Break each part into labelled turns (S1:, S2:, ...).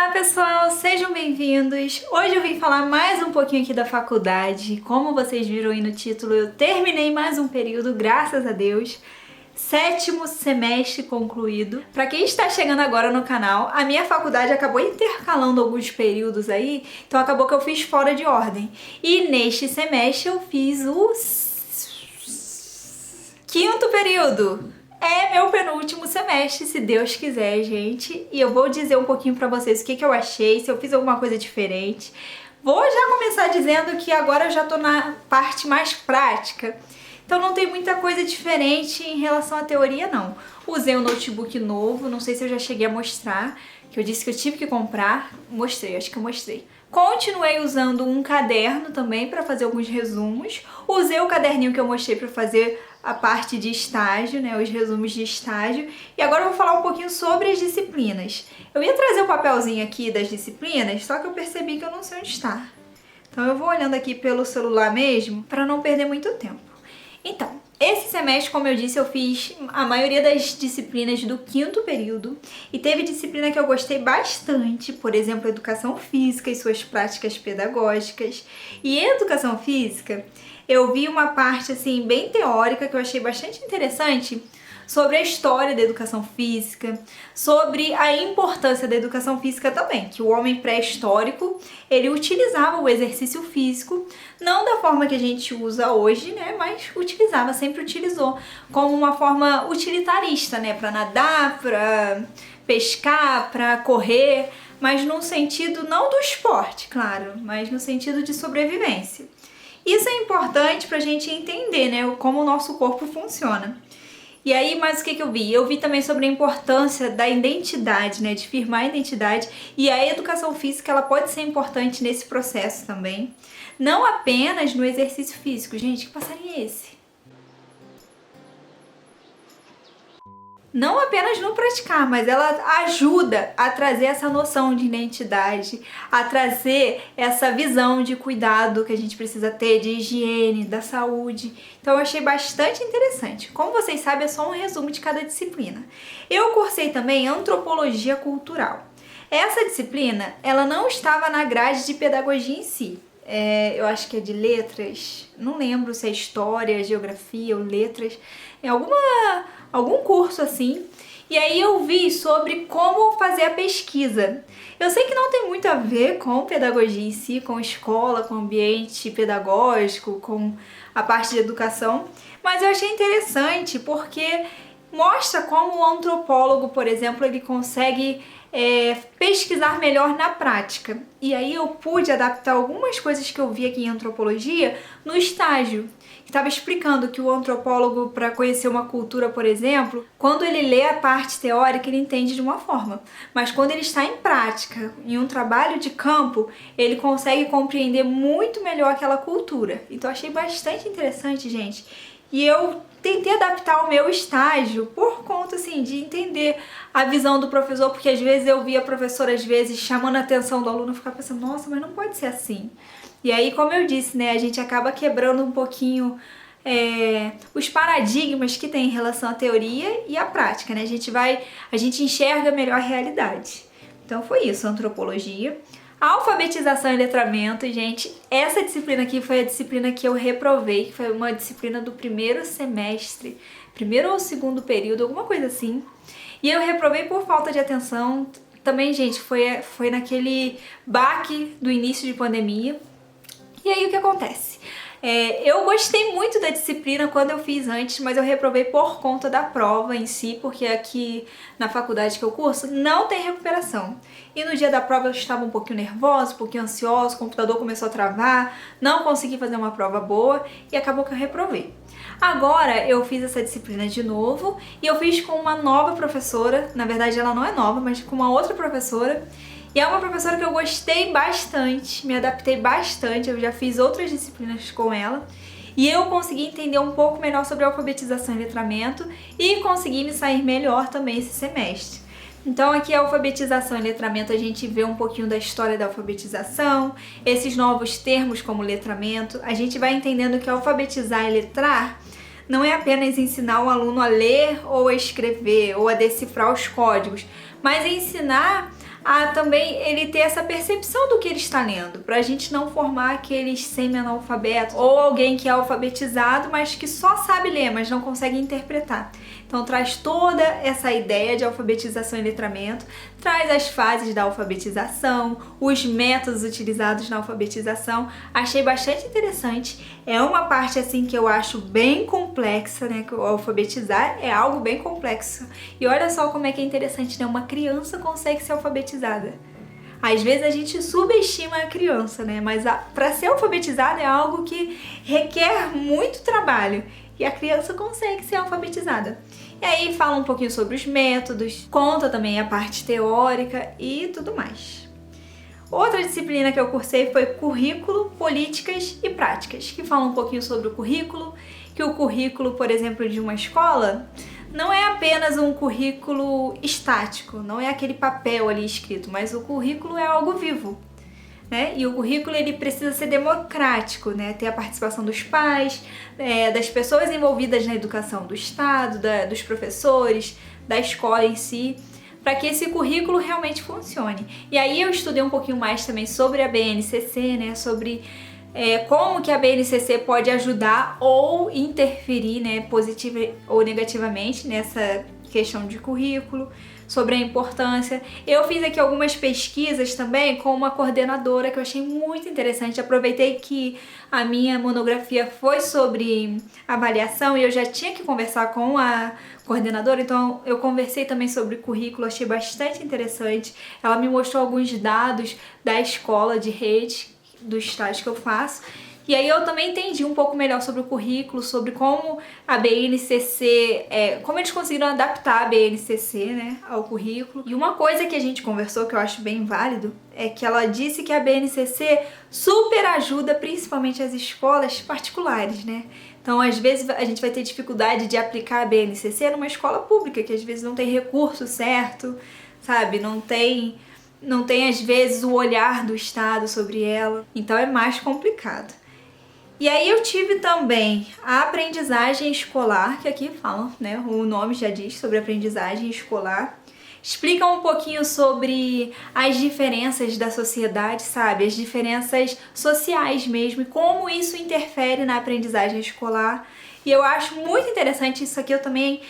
S1: Olá pessoal, sejam bem-vindos! Hoje eu vim falar mais um pouquinho aqui da faculdade. Como vocês viram aí no título, eu terminei mais um período, graças a Deus. 7º semestre concluído. Para quem está chegando agora no canal, a minha faculdade acabou intercalando alguns períodos aí, então acabou que eu fiz fora de ordem. E neste semestre eu fiz o 5º período. É meu penúltimo semestre, se Deus quiser, gente. E eu vou dizer um pouquinho pra vocês o que eu achei, se eu fiz alguma coisa diferente. Vou já começar dizendo que agora eu já tô na parte mais prática. Então não tem muita coisa diferente em relação à teoria, não. Usei um notebook novo, não sei se eu já cheguei a mostrar, que eu disse que eu tive que comprar. Mostrei, acho que eu mostrei. Continuei usando um caderno também para fazer alguns resumos. Usei o caderninho que eu mostrei para fazer a parte de estágio, né, os resumos de estágio. E agora eu vou falar um pouquinho sobre as disciplinas. Eu ia trazer o papelzinho aqui das disciplinas, só que eu percebi que eu não sei onde está. Então eu vou olhando aqui pelo celular mesmo, para não perder muito tempo. Então, esse semestre, como eu disse, eu fiz a maioria das disciplinas do 5º período e teve disciplina que eu gostei bastante, por exemplo, Educação Física e suas práticas pedagógicas. E em Educação Física, eu vi uma parte assim bem teórica que eu achei bastante interessante sobre a história da educação física, sobre a importância da educação física também, que o homem pré-histórico, ele utilizava o exercício físico, não da forma que a gente usa hoje, né, mas utilizava, sempre utilizou, como uma forma utilitarista, né, para nadar, para pescar, para correr, mas num sentido não do esporte, claro, mas no sentido de sobrevivência. Isso é importante para a gente entender, né, como o nosso corpo funciona. E aí, mas o que eu vi? Eu vi também sobre a importância da identidade, né? De firmar a identidade. E a educação física, ela pode ser importante nesse processo também. Não apenas no exercício físico. Gente, que passarinho é esse? Não apenas no praticar, mas ela ajuda a trazer essa noção de identidade, a trazer essa visão de cuidado que a gente precisa ter, de higiene, da saúde. Então eu achei bastante interessante. Como vocês sabem, é só um resumo de cada disciplina. Eu cursei também Antropologia Cultural. Essa disciplina, ela não estava na grade de pedagogia em si. Eu acho que é de letras, não lembro se é história, geografia ou letras, é algum curso assim. E aí eu vi sobre como fazer a pesquisa. Eu sei que não tem muito a ver com pedagogia em si, com escola, com ambiente pedagógico, com a parte de educação, mas eu achei interessante porque mostra como o antropólogo, por exemplo, ele consegue pesquisar melhor na prática. E aí eu pude adaptar algumas coisas que eu vi aqui em antropologia no estágio. Estava explicando que o antropólogo, para conhecer uma cultura, por exemplo, quando ele lê a parte teórica, ele entende de uma forma. Mas quando ele está em prática, em um trabalho de campo, ele consegue compreender muito melhor aquela cultura. Então achei bastante interessante, gente. E eu tentei adaptar o meu estágio por conta, assim, de entender a visão do professor, porque às vezes eu via a professora, às vezes, chamando a atenção do aluno e ficava pensando, nossa, mas não pode ser assim. E aí, como eu disse, né, a gente acaba quebrando um pouquinho os paradigmas que tem em relação à teoria e à prática, né? A gente enxerga melhor a realidade. Então foi isso, antropologia. Alfabetização e letramento, gente, essa disciplina aqui foi a disciplina que eu reprovei, que foi uma disciplina do 1º semestre, 1º ou 2º período, alguma coisa assim. E eu reprovei por falta de atenção. Também, gente, foi naquele baque do início de pandemia. E aí o que acontece? Eu gostei muito da disciplina quando eu fiz antes, mas eu reprovei por conta da prova em si, porque aqui na faculdade que eu curso não tem recuperação. E no dia da prova eu estava um pouquinho nervosa, um pouquinho ansiosa, o computador começou a travar, não consegui fazer uma prova boa e acabou que eu reprovei. Agora eu fiz essa disciplina de novo e eu fiz com uma nova professora, na verdade ela não é nova, mas com uma outra professora. E é uma professora que eu gostei bastante, me adaptei bastante, eu já fiz outras disciplinas com ela. E eu consegui entender um pouco melhor sobre alfabetização e letramento e consegui me sair melhor também esse semestre. Então aqui a alfabetização e letramento a gente vê um pouquinho da história da alfabetização, esses novos termos como letramento, a gente vai entendendo que alfabetizar e letrar não é apenas ensinar o aluno a ler ou a escrever ou a decifrar os códigos, mas ensinar a também ele ter essa percepção do que ele está lendo, para a gente não formar aqueles semi-analfabetos ou alguém que é alfabetizado, mas que só sabe ler, mas não consegue interpretar. Então traz toda essa ideia de alfabetização e letramento, traz as fases da alfabetização, os métodos utilizados na alfabetização. Achei bastante interessante. É uma parte assim que eu acho bem complexa, né? Que o alfabetizar é algo bem complexo. E olha só como é que é interessante, né? Uma criança consegue ser alfabetizada. Às vezes a gente subestima a criança, né? Mas para ser alfabetizada é algo que requer muito trabalho. E a criança consegue ser alfabetizada. E aí fala um pouquinho sobre os métodos, conta também a parte teórica e tudo mais. Outra disciplina que eu cursei foi Currículo, Políticas e Práticas, que fala um pouquinho sobre o currículo, que o currículo, por exemplo, de uma escola não é apenas um currículo estático, não é aquele papel ali escrito, mas o currículo é algo vivo. Né? E o currículo ele precisa ser democrático, né? Ter a participação dos pais, das pessoas envolvidas na educação, do Estado, dos professores, da escola em si, para que esse currículo realmente funcione. E aí eu estudei um pouquinho mais também sobre a BNCC, né? Sobre como que a BNCC pode ajudar ou interferir, né? Positiva ou negativamente nessa questão de currículo, sobre a importância. Eu fiz aqui algumas pesquisas também com uma coordenadora que eu achei muito interessante. Aproveitei que a minha monografia foi sobre avaliação e eu já tinha que conversar com a coordenadora, então eu conversei também sobre currículo, achei bastante interessante. Ela me mostrou alguns dados da escola de rede, do estágio que eu faço. E aí eu também entendi um pouco melhor sobre o currículo, sobre como a BNCC, como eles conseguiram adaptar a BNCC, né, ao currículo. E uma coisa que a gente conversou que eu acho bem válido é que ela disse que a BNCC super ajuda principalmente as escolas particulares, né? Então, às vezes a gente vai ter dificuldade de aplicar a BNCC numa escola pública, que às vezes não tem recurso certo, sabe? Não tem às vezes o olhar do Estado sobre ela. Então é mais complicado. E aí eu tive também a aprendizagem escolar, que aqui falam, né? O nome já diz sobre aprendizagem escolar. Explica um pouquinho sobre as diferenças da sociedade, sabe? As diferenças sociais mesmo e como isso interfere na aprendizagem escolar. E eu acho muito interessante isso aqui, eu também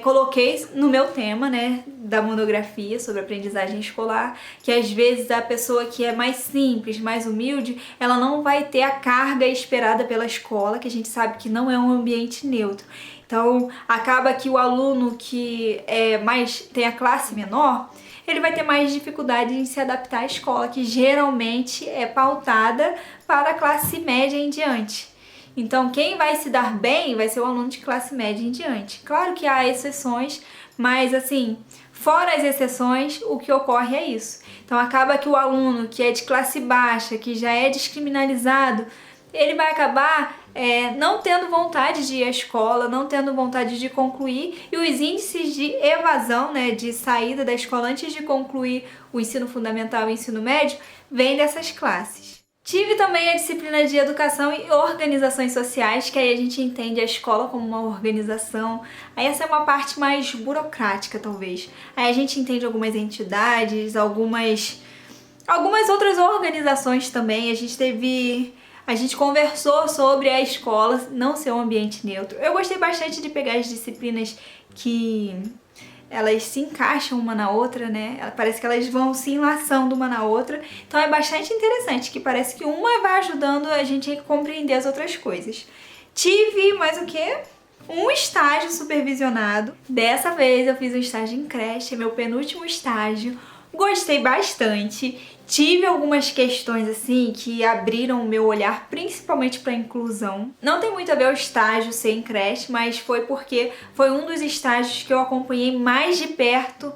S1: coloquei no meu tema, né, da monografia sobre aprendizagem escolar, que às vezes a pessoa que é mais simples, mais humilde, ela não vai ter a carga esperada pela escola, que a gente sabe que não é um ambiente neutro. Então, acaba que o aluno que tem a classe menor, ele vai ter mais dificuldade em se adaptar à escola, que geralmente é pautada para a classe média em diante. Então, quem vai se dar bem vai ser o aluno de classe média em diante. Claro que há exceções, mas assim, fora as exceções, o que ocorre é isso. Então, acaba que o aluno que é de classe baixa, que já é descriminalizado, ele vai acabar não tendo vontade de ir à escola, não tendo vontade de concluir, e os índices de evasão, né, de saída da escola antes de concluir o ensino fundamental e o ensino médio, vêm dessas classes. Tive também a disciplina de Educação e Organizações Sociais, que aí a gente entende a escola como uma organização. Aí essa é uma parte mais burocrática, talvez. Aí a gente entende algumas entidades, algumas outras organizações também. A gente conversou sobre a escola não ser um ambiente neutro. Eu gostei bastante de pegar as disciplinas que elas se encaixam uma na outra, né? Parece que elas vão se enlaçando uma na outra. Então é bastante interessante, que parece que uma vai ajudando a gente a compreender as outras coisas. Tive mais o quê? Um estágio supervisionado. Dessa vez eu fiz um estágio em creche, é meu penúltimo estágio. Gostei bastante. Tive algumas questões assim que abriram o meu olhar, principalmente para a inclusão. Não tem muito a ver o estágio ser em creche, mas foi porque foi um dos estágios que eu acompanhei mais de perto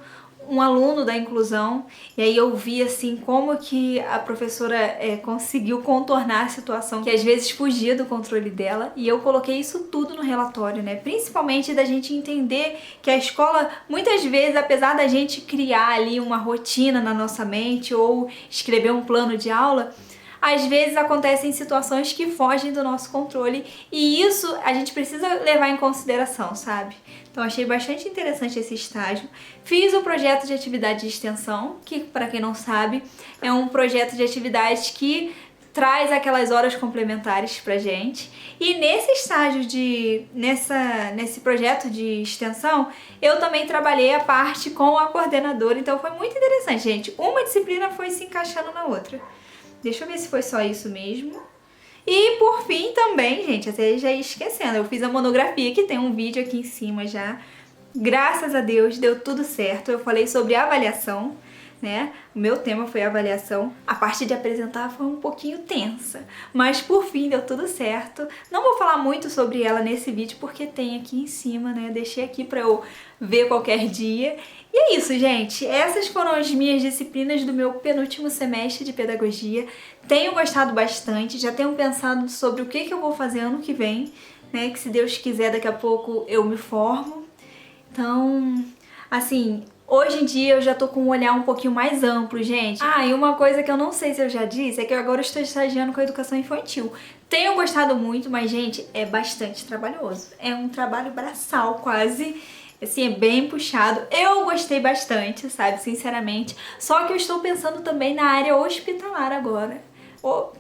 S1: um aluno da inclusão, e aí eu vi assim como que a professora conseguiu contornar a situação que às vezes fugia do controle dela, e eu coloquei isso tudo no relatório, né? Principalmente da gente entender que a escola, muitas vezes, apesar da gente criar ali uma rotina na nossa mente ou escrever um plano de aula, às vezes acontecem situações que fogem do nosso controle e isso a gente precisa levar em consideração, sabe? Então achei bastante interessante esse estágio. Fiz o projeto de atividade de extensão, que para quem não sabe, é um projeto de atividades que traz aquelas horas complementares pra gente. E nesse estágio nesse projeto de extensão, eu também trabalhei a parte com a coordenadora, então foi muito interessante, gente. Uma disciplina foi se encaixando na outra. Deixa eu ver se foi só isso mesmo. E por fim também, gente, até já ia esquecendo, eu fiz a monografia, que tem um vídeo aqui em cima já. Graças a Deus deu tudo certo. Eu falei sobre avaliação, né? O meu tema foi avaliação. A parte de apresentar foi um pouquinho tensa, mas por fim deu tudo certo. Não vou falar muito sobre ela nesse vídeo porque tem aqui em cima, né? Deixei aqui pra eu ver qualquer dia. E é isso, gente. Essas foram as minhas disciplinas do meu penúltimo semestre de pedagogia. Tenho gostado bastante, já tenho pensado sobre o que eu vou fazer ano que vem, né? Que se Deus quiser, daqui a pouco eu me formo. Então, assim, hoje em dia eu já tô com um olhar um pouquinho mais amplo, gente. Ah, e uma coisa que eu não sei se eu já disse é que eu agora estou estagiando com a educação infantil. Tenho gostado muito, mas, gente, é bastante trabalhoso. É um trabalho braçal quase. Assim, é bem puxado. Eu gostei bastante, sabe, sinceramente. Só que eu estou pensando também na área hospitalar agora.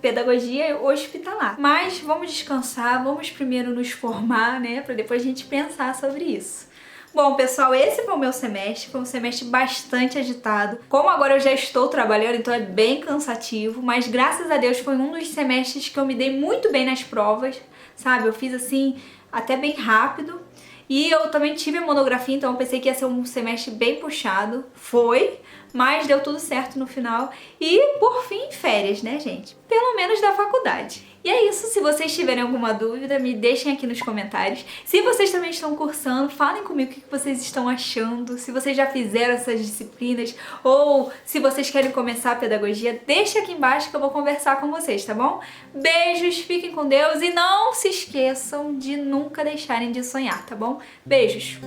S1: Pedagogia hospitalar. Mas vamos descansar, vamos primeiro nos formar, né, pra depois a gente pensar sobre isso. Bom, pessoal, esse foi o meu semestre, foi um semestre bastante agitado. Como agora eu já estou trabalhando, então é bem cansativo, mas graças a Deus foi um dos semestres que eu me dei muito bem nas provas, sabe? Eu fiz assim, até bem rápido. E eu também tive a monografia, então eu pensei que ia ser um semestre bem puxado. Foi, mas deu tudo certo no final. E, por fim, férias, né, gente? Pelo menos da faculdade. E é isso, se vocês tiverem alguma dúvida, me deixem aqui nos comentários. Se vocês também estão cursando, falem comigo o que vocês estão achando, se vocês já fizeram essas disciplinas, ou se vocês querem começar a pedagogia, deixa aqui embaixo que eu vou conversar com vocês, tá bom? Beijos, fiquem com Deus e não se esqueçam de nunca deixarem de sonhar, tá bom? Beijos!